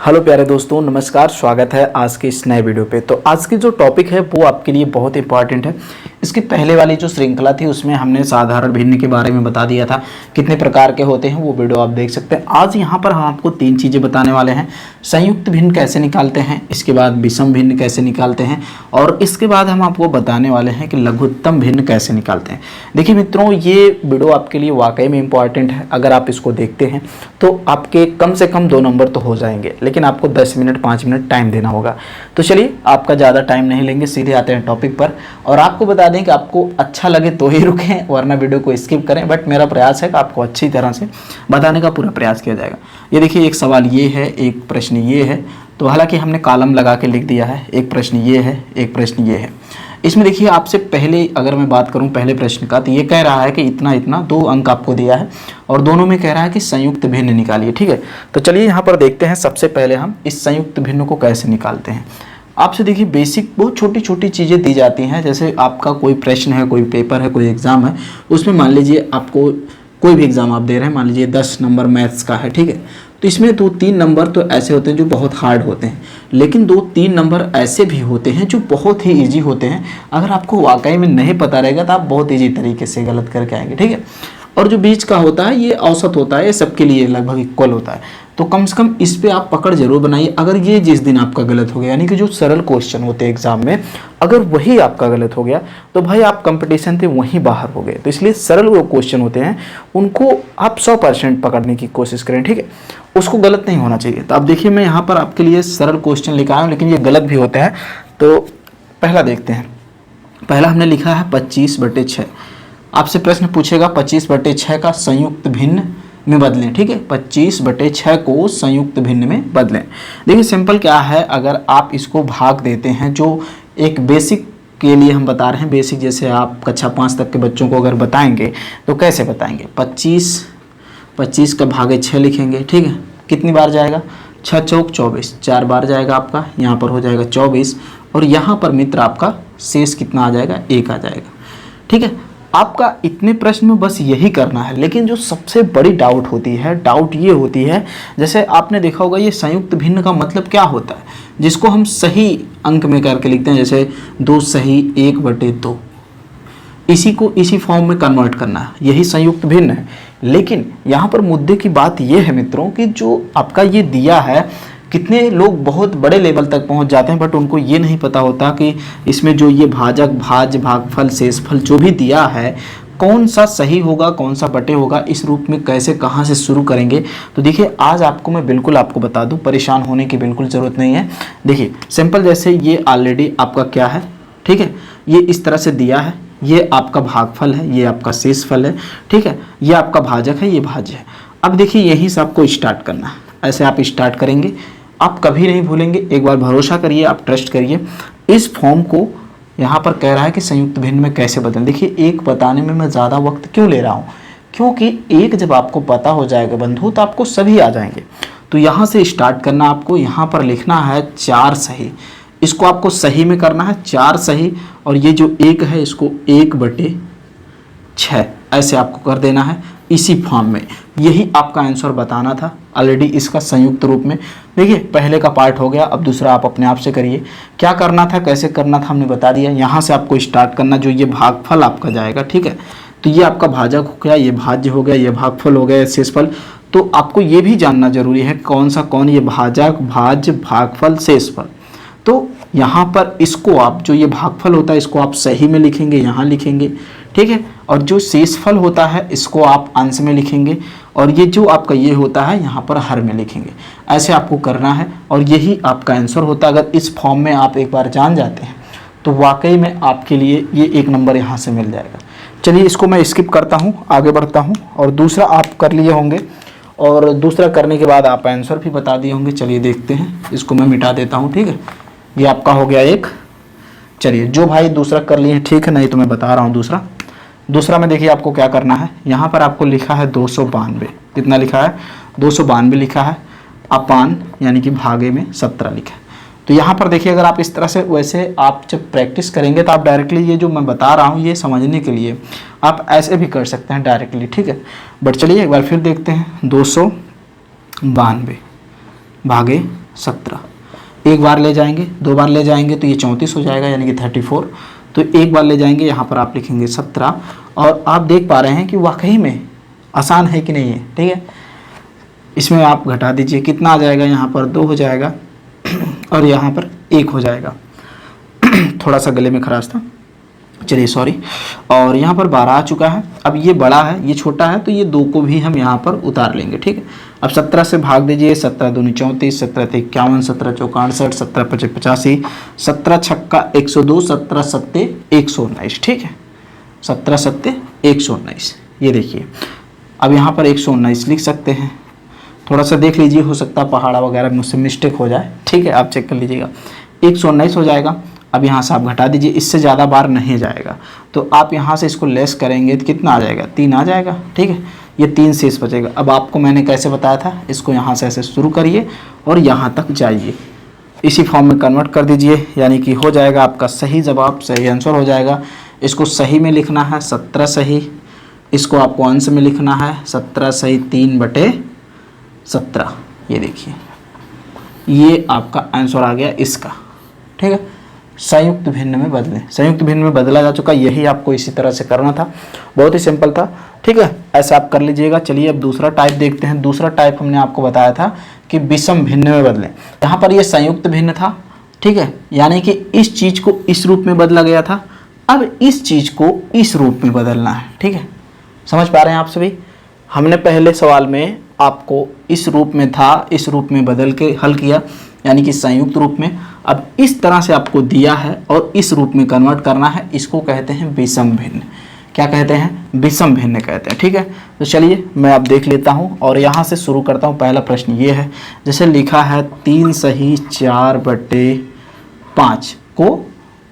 Hello प्यारे दोस्तों, नमस्कार। स्वागत है आज के इस नए वीडियो पे। तो आज की जो टॉपिक है वो आपके लिए बहुत इंपॉर्टेंट है। इसकी पहले वाली जो श्रृंखला थी उसमें हमने साधारण भिन्न के बारे में बता दिया था, कितने प्रकार के होते हैं, वो वीडियो आप देख सकते हैं। आज यहाँ पर हम आपको 3 चीज़ें बताने वाले हैं। संयुक्त भिन्न कैसे निकालते हैं, इसके बाद विषम भिन्न कैसे निकालते हैं, और इसके बाद हम आपको बताने वाले हैं कि लघुत्तम भिन्न कैसे निकालते हैं। देखिए मित्रों, ये वीडियो आपके लिए वाकई में इंपॉर्टेंट है। अगर आप इसको देखते हैं तो आपके कम से कम 2 नंबर तो हो जाएंगे, लेकिन आपको 10 मिनट 5 मिनट टाइम देना होगा। तो चलिए, आपका ज़्यादा टाइम नहीं लेंगे, सीधे आते हैं टॉपिक पर। और आपको बता दें कि आपको अच्छा लगे तो ही रुकें, वरना वीडियो को स्किप करें। बट मेरा प्रयास है कि आपको अच्छी तरह से बताने का पूरा प्रयास किया जाएगा। ये देखिए, एक सवाल ये है, एक प्रश्न ये है। तो हालांकि हमने कॉलम लगा के लिख दिया है। एक प्रश्न ये है, एक प्रश्न ये है। इसमें देखिए, आपसे पहले अगर मैं बात करूं पहले प्रश्न का, तो ये कह रहा है कि इतना इतना 2 अंक आपको दिया है और दोनों में कह रहा है कि संयुक्त भिन्न निकालिए। ठीक है, तो चलिए यहाँ पर देखते हैं। सबसे पहले हम इस संयुक्त भिन्न को कैसे निकालते हैं। आपसे देखिए, बेसिक बहुत छोटी छोटी चीज़ें दी जाती हैं। जैसे आपका कोई प्रश्न है, कोई पेपर है, कोई एग्ज़ाम है, उसमें मान लीजिए आपको कोई भी एग्ज़ाम आप दे रहे हैं, मान लीजिए 10 नंबर मैथ्स का है। ठीक है, तो इसमें 2-3 नंबर तो ऐसे होते हैं जो बहुत हार्ड होते हैं, लेकिन 2-3 नंबर ऐसे भी होते हैं जो बहुत ही इजी होते हैं। अगर आपको वाकई में नहीं पता रहेगा तो आप बहुत इजी तरीके से गलत करके आएंगे। ठीक है, और जो बीच का होता है ये औसत होता है, ये सबके लिए लगभग इक्वल होता है। तो कम से कम इस पे आप पकड़ जरूर बनाइए। अगर ये जिस दिन आपका गलत हो गया, यानी कि जो सरल क्वेश्चन होते हैं एग्जाम में, अगर वही आपका गलत हो गया तो भाई आप कंपटीशन से वहीं बाहर हो गए। तो इसलिए सरल वो क्वेश्चन होते हैं उनको आप 100% पकड़ने की कोशिश करें। ठीक है, उसको गलत नहीं होना चाहिए। तो अब देखिए, मैं यहाँ पर आपके लिए सरल क्वेश्चन लिखा हूँ, लेकिन ये गलत भी होते हैं। तो पहला देखते हैं। पहला हमने लिखा है 25/6। आपसे प्रश्न पूछेगा 25/6 का संयुक्त भिन्न में बदलें। ठीक है, 25/6 को संयुक्त भिन्न में बदलें। देखिए, सिंपल क्या है, अगर आप इसको भाग देते हैं, जो एक बेसिक के लिए हम बता रहे हैं, बेसिक जैसे आप कक्षा 5 तक के बच्चों को अगर बताएंगे तो कैसे बताएंगे। 25 का भागे 6 लिखेंगे। ठीक है, कितनी बार जाएगा, 6 चौक 24, 4 बार जाएगा आपका, यहाँ पर हो जाएगा 24, और यहाँ पर मित्र आपका शेष कितना आ जाएगा, 1 आ जाएगा। ठीक है, आपका इतने प्रश्न में बस यही करना है। लेकिन जो सबसे बड़ी डाउट होती है, डाउट ये होती है, जैसे आपने देखा होगा ये संयुक्त भिन्न का मतलब क्या होता है, जिसको हम सही अंक में करके लिखते हैं, जैसे 2 सही 1/2, इसी को इसी फॉर्म में कन्वर्ट करना है, यही संयुक्त भिन्न है। लेकिन यहाँ पर मुद्दे की बात यह है मित्रों कि जो आपका ये दिया है, कितने लोग बहुत बड़े लेवल तक पहुंच जाते हैं, बट उनको ये नहीं पता होता कि इसमें जो ये भाजक, भाज्य, भागफल, शेषफल जो भी दिया है, कौन सा सही होगा, कौन सा बटे होगा, इस रूप में कैसे, कहाँ से शुरू करेंगे। तो देखिए, आज आपको मैं बिल्कुल आपको बता दूं, परेशान होने की बिल्कुल ज़रूरत नहीं है। देखिए सिंपल, जैसे ये ऑलरेडी आपका क्या है, ठीक है, ये इस तरह से दिया है, ये आपका भागफल है, ये आपका शेषफल है। ठीक है, ये आपका भाजक है, ये भाज्य है। अब देखिए, यहीं से आपको स्टार्ट करना है। ऐसे आप स्टार्ट करेंगे, आप कभी नहीं भूलेंगे। एक बार भरोसा करिए, आप ट्रस्ट करिए। इस फॉर्म को यहाँ पर कह रहा है कि संयुक्त भिन्न में कैसे बदलें। देखिए, एक बताने में मैं ज़्यादा वक्त क्यों ले रहा हूँ, क्योंकि एक जब आपको पता हो जाएगा बंधु, तो आपको सभी आ जाएंगे। तो यहाँ से स्टार्ट करना, आपको यहाँ पर लिखना है 4 सही, इसको आपको सही में करना है 4 सही, और ये जो 1 है इसको 1/6 ऐसे आपको कर देना है इसी फॉर्म में। यही आपका आंसर बताना था ऑलरेडी इसका संयुक्त रूप में। देखिए, पहले का पार्ट हो गया, अब दूसरा आप अपने आप से करिए। क्या करना था, कैसे करना था, हमने बता दिया। यहाँ से आपको स्टार्ट करना, जो ये भागफल आपका जाएगा। ठीक है, तो ये आपका भाजक हो गया, ये भाज्य हो गया, ये भागफल हो गया, शेषफल। तो आपको ये भी जानना जरूरी है कौन सा कौन, ये भाजक, भाज्य, भागफल, शेषफल। तो यहाँ पर इसको आप, जो ये भागफल होता है इसको आप सही में लिखेंगे, यहाँ लिखेंगे। ठीक है, और जो शेषफल होता है इसको आप अंश में लिखेंगे, और ये जो आपका ये होता है यहाँ पर हर में लिखेंगे। ऐसे आपको करना है, और यही आपका आंसर होता है। अगर इस फॉर्म में आप एक बार जान जाते हैं तो वाकई में आपके लिए ये 1 नंबर यहाँ से मिल जाएगा। चलिए, इसको मैं स्किप करता हूँ, आगे बढ़ता हूँ। और दूसरा आप कर लिए होंगे, और दूसरा करने के बाद आप आंसर भी बता दिए होंगे। चलिए देखते हैं, इसको मैं मिटा देता हूँ। ठीक है, ये आपका हो गया 1। चलिए, जो भाई दूसरा कर लिए हैं ठीक है, नहीं तो मैं बता रहा हूँ दूसरा में देखिए आपको क्या करना है। यहाँ पर आपको लिखा है 292, कितना लिखा है, 292 लिखा है, अपान यानी कि भागे में 17 लिखा है। तो यहाँ पर देखिए, अगर आप इस तरह से, वैसे आप जब प्रैक्टिस करेंगे तो आप डायरेक्टली ये जो मैं बता रहा हूँ ये समझने के लिए आप ऐसे भी कर सकते हैं डायरेक्टली। ठीक है, बट चलिए एक बार फिर देखते हैं। 292 भागे 17। एक बार ले जाएंगे, दो बार ले जाएंगे तो ये 34 हो जाएगा, यानी कि 34। तो एक बार ले जाएंगे, यहाँ पर आप लिखेंगे 17। और आप देख पा रहे हैं कि वाकई में आसान है कि नहीं है, ठीक है। इसमें आप घटा दीजिए, कितना आ जाएगा, यहाँ पर 2 हो जाएगा और यहाँ पर 1 हो जाएगा। थोड़ा सा गले में खराश था, चलिए सॉरी। और यहाँ पर 12 आ चुका है। अब ये बड़ा है, ये छोटा है, तो ये 2 को भी हम यहाँ पर उतार लेंगे, ठीक है। अब 17 से भाग दीजिए, 17 दूनी 34, 17 × 51, 17 × 64, 17 × 5 85, 17 छक्का 102, 17 सत्ते 119, ठीक है। 17 सत्ते 119, ये देखिए। अब यहाँ पर 119 लिख सकते हैं। थोड़ा सा देख लीजिए, हो सकता है पहाड़ा वगैरह में मुझसे मिस्टेक हो जाए, ठीक है, आप चेक कर लीजिएगा। 119 हो जाएगा। अब यहाँ से आप घटा दीजिए, इससे ज़्यादा बार नहीं जाएगा, तो आप यहाँ से इसको लेस करेंगे तो कितना आ जाएगा, 3 आ जाएगा, ठीक है। ये 3 शेष बचेगा। अब आपको मैंने कैसे बताया था, इसको यहाँ से ऐसे शुरू करिए और यहाँ तक जाइए, इसी फॉर्म में कन्वर्ट कर दीजिए, यानी कि हो जाएगा आपका सही जवाब, सही आंसर हो जाएगा। इसको सही में लिखना है 17 सही, इसको आपको अंश में लिखना है 17 सही 3/17। ये देखिए, ये आपका आंसर आ गया इसका, ठीक है। संयुक्त भिन्न में बदलें, संयुक्त भिन्न में बदला जा चुका, यही आपको इसी तरह से करना था, बहुत ही सिंपल था, ठीक है। ऐसा आप कर लीजिएगा। चलिए अब दूसरा टाइप देखते हैं। दूसरा टाइप हमने आपको बताया था कि विषम भिन्न में बदलें। यहाँ पर ये संयुक्त भिन्न था, ठीक है, यानी कि इस चीज़ को इस रूप में बदला गया था, अब इस चीज़ को इस रूप में बदलना है, ठीक है। समझ पा रहे हैं आप सभी। हमने पहले सवाल में आपको इस रूप में था, इस रूप में बदल के हल किया, यानी कि संयुक्त रूप में। अब इस तरह से आपको दिया है और इस रूप में कन्वर्ट करना है, इसको कहते हैं विषम भिन्न। क्या कहते हैं, विषम भिन्न कहते हैं, ठीक है। तो चलिए मैं अब देख लेता हूँ और यहाँ से शुरू करता हूँ। पहला प्रश्न ये है, जैसे लिखा है 3 सही 4/5 को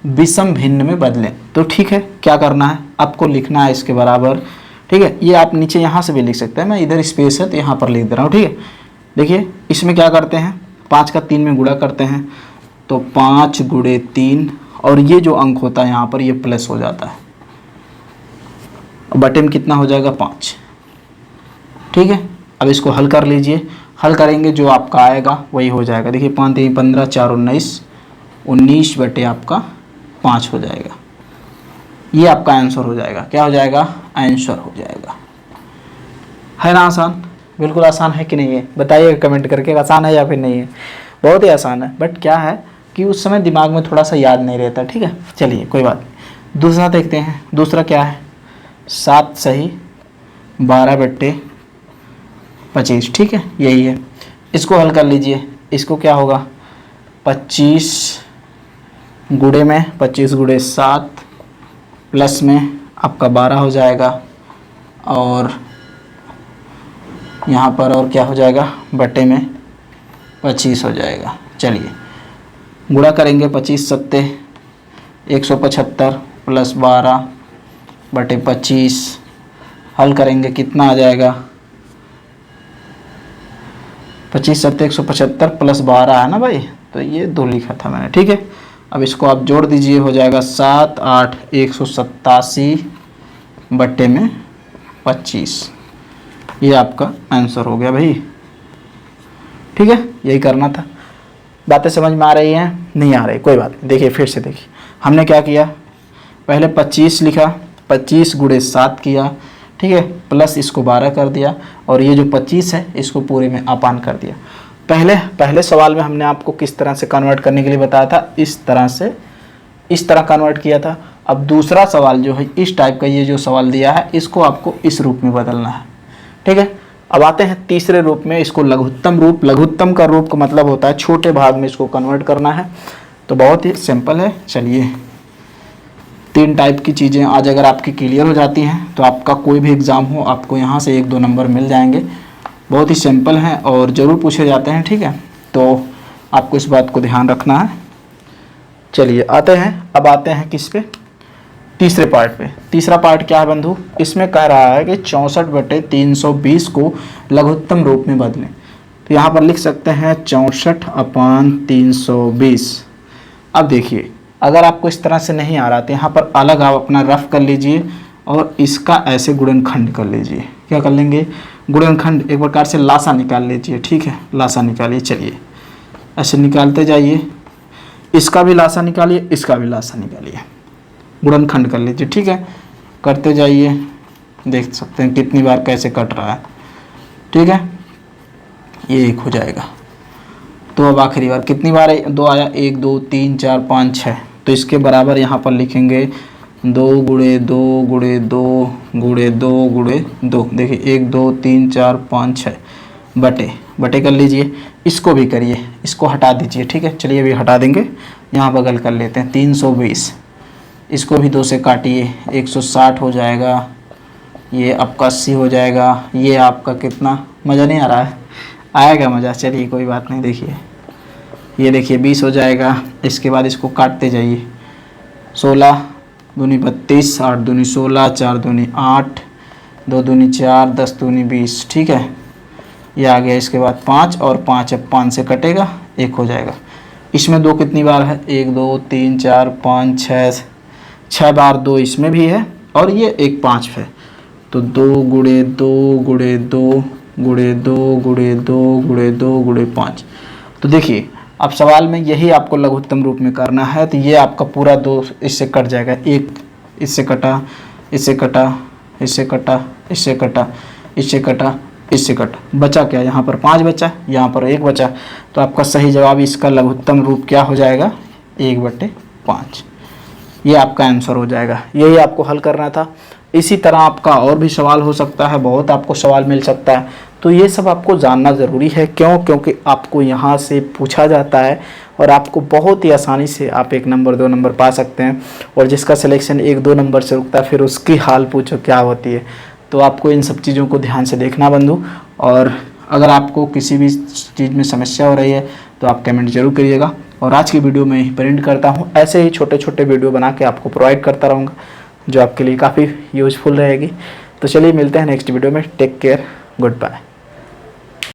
विषम भिन्न में बदलें। तो ठीक है, क्या करना है, आपको लिखना है इसके बराबर, ठीक है। ये आप नीचे यहाँ से भी लिख सकते हैं, मैं इधर स्पेस है तो यहाँ पर लिख दे रहा हूँ, ठीक है। देखिए इसमें क्या करते हैं, 5 का 3 में गुणा करते हैं, तो 5 × 3, और ये जो अंक होता है यहाँ पर ये प्लस हो जाता है, बटे में कितना हो जाएगा 5, ठीक है। अब इसको हल कर लीजिए, हल करेंगे जो आपका आएगा वही हो जाएगा। देखिए 5 × 3 = 15, 4 × 19, 19 बटे आपका 5 हो जाएगा। ये आपका आंसर हो जाएगा। क्या हो जाएगा, आंसर हो जाएगा। है ना आसान, बिल्कुल आसान है कि नहीं है, बताइए कमेंट करके, आसान है या फिर नहीं है। बहुत ही आसान है, बट क्या है कि उस समय दिमाग में थोड़ा सा याद नहीं रहता, ठीक है। चलिए कोई बात नहीं। दूसरा देखते हैं। दूसरा क्या है, 7 सही 12/25, ठीक है, यही है। इसको हल कर लीजिए। इसको क्या होगा, 25 गुणे में 25 × 7 प्लस में आपका 12 हो जाएगा, और यहाँ पर और क्या हो जाएगा, बटे में 25 हो जाएगा। चलिए गुणा करेंगे, 25 सत्ते 175 प्लस 12 बटे 25, हल करेंगे कितना आ जाएगा, 25 सत्ते 175 प्लस 12 है ना भाई, तो ये 2 लिखा था मैंने, ठीक है। अब इसको आप जोड़ दीजिए, हो जाएगा 7 8 187 बटे में 25। ये आपका आंसर हो गया भाई, ठीक है। यही करना था। बातें समझ में आ रही हैं, नहीं आ रही, कोई बात नहीं। देखिए फिर से देखिए, हमने क्या किया, पहले 25 लिखा, 25 × 7 किया, ठीक है, प्लस इसको 12 कर दिया, और ये जो 25 है इसको पूरे में अपान कर दिया। पहले सवाल में हमने आपको किस तरह से कन्वर्ट करने के लिए बताया था, इस तरह से, इस तरह कन्वर्ट किया था। अब दूसरा सवाल जो है इस टाइप का, ये जो सवाल दिया है इसको आपको इस रूप में बदलना है, ठीक है। अब आते हैं तीसरे रूप में, इसको लघुत्तम रूप। लघुत्तम का रूप का मतलब होता है छोटे भाग में इसको कन्वर्ट करना है, तो बहुत ही सिंपल है। चलिए 3 टाइप की चीज़ें आज अगर आपकी क्लियर हो जाती हैं तो आपका कोई भी एग्ज़ाम हो आपको यहाँ से 1-2 नंबर मिल जाएंगे। बहुत ही सिंपल हैं और ज़रूर पूछे जाते हैं, ठीक है, तो आपको इस बात को ध्यान रखना है। चलिए आते हैं किस पे, तीसरे पार्ट पे। तीसरा पार्ट क्या है बंधु, इसमें कह रहा है कि 64/320 को लघुत्तम रूप में बदलें। तो यहाँ पर लिख सकते हैं 64/320। अब देखिए अगर आपको इस तरह से नहीं आ रहा तो यहाँ पर अलग आप अपना रफ कर लीजिए और इसका ऐसे गुणनखंड कर लीजिए। क्या कर लेंगे, गुणनखंड एक प्रकार से लासा निकाल लीजिए, ठीक है, लासा निकालिए। चलिए ऐसे निकालते जाइए, इसका भी लासा निकालिए, इसका भी लासा निकालिए, गुणनखंड कर लीजिए, ठीक है। करते जाइए, देख सकते हैं कितनी बार कैसे कट रहा है, ठीक है। ये 1 हो जाएगा। तो अब आखिरी बार कितनी बार 2 आया, 1 2 3 4 5 6, तो इसके बराबर यहाँ पर लिखेंगे 2 गुणे 2 गुणे 2 गुणे 2 गुणे 2। देखिए 1 2 3 4 5 6 बटे कर लीजिए। इसको भी करिए, इसको हटा दीजिए, ठीक है। चलिए अभी हटा देंगे, यहाँ बगल कर लेते हैं 320। इसको भी 2 से काटिए, 160 हो जाएगा। ये आपका 80 हो जाएगा। ये आपका कितना, मज़ा नहीं आ रहा है, आएगा मज़ा, चलिए कोई बात नहीं। देखिए ये देखिए 20 हो जाएगा। इसके बाद इसको काटते जाइए, 16 दूनी 32, 8 दूनी 16, 4 दूनी 8, 2 दूनी 4, 10 दूनी 20, ठीक है। ये आ गया। इसके बाद 5 और 5, अब 5 से कटेगा, 1 हो जाएगा। इसमें 2 कितनी बार है, 1 2 3 4 5 6 बार 2 इसमें भी है, और ये 1 5 है। तो 2 गुणे 2 गुणे 2 गुणे 2 गुणे 2 गुणे 2 गुणे 5। तो देखिए अब सवाल में यही आपको लघुत्तम रूप में करना है। तो ये आपका पूरा 2 इससे कट जाएगा, 1 इससे कटा, इससे कटा, इससे कटा, इससे कटा, इससे कटा, इससे कटा, बचा क्या, यहाँ पर 5 बचा, यहाँ पर 1 बचा। तो आपका सही जवाब इसका लघुत्तम रूप क्या हो जाएगा, 1/5। ये आपका आंसर हो जाएगा। यही आपको हल करना था। इसी तरह आपका और भी सवाल हो सकता है, बहुत आपको सवाल मिल सकता है। तो ये सब आपको जानना ज़रूरी है। क्यों? क्योंकि आपको यहाँ से पूछा जाता है और आपको बहुत ही आसानी से आप 1 नंबर 2 नंबर पा सकते हैं। और जिसका सिलेक्शन 1-2 नंबर से रुकता है, फिर उसकी हाल पूछो क्या होती है। तो आपको इन सब चीज़ों को ध्यान से देखना बंधु। और अगर आपको किसी भी चीज़ में समस्या हो रही है तो आप कमेंट जरूर करिएगा। और आज की वीडियो में ही प्रिंट करता हूँ, ऐसे ही छोटे छोटे वीडियो बना के आपको प्रोवाइड करता रहूँगा, जो आपके लिए काफ़ी यूज़फुल रहेगी। तो चलिए मिलते हैं नेक्स्ट वीडियो में। Take care, good bye.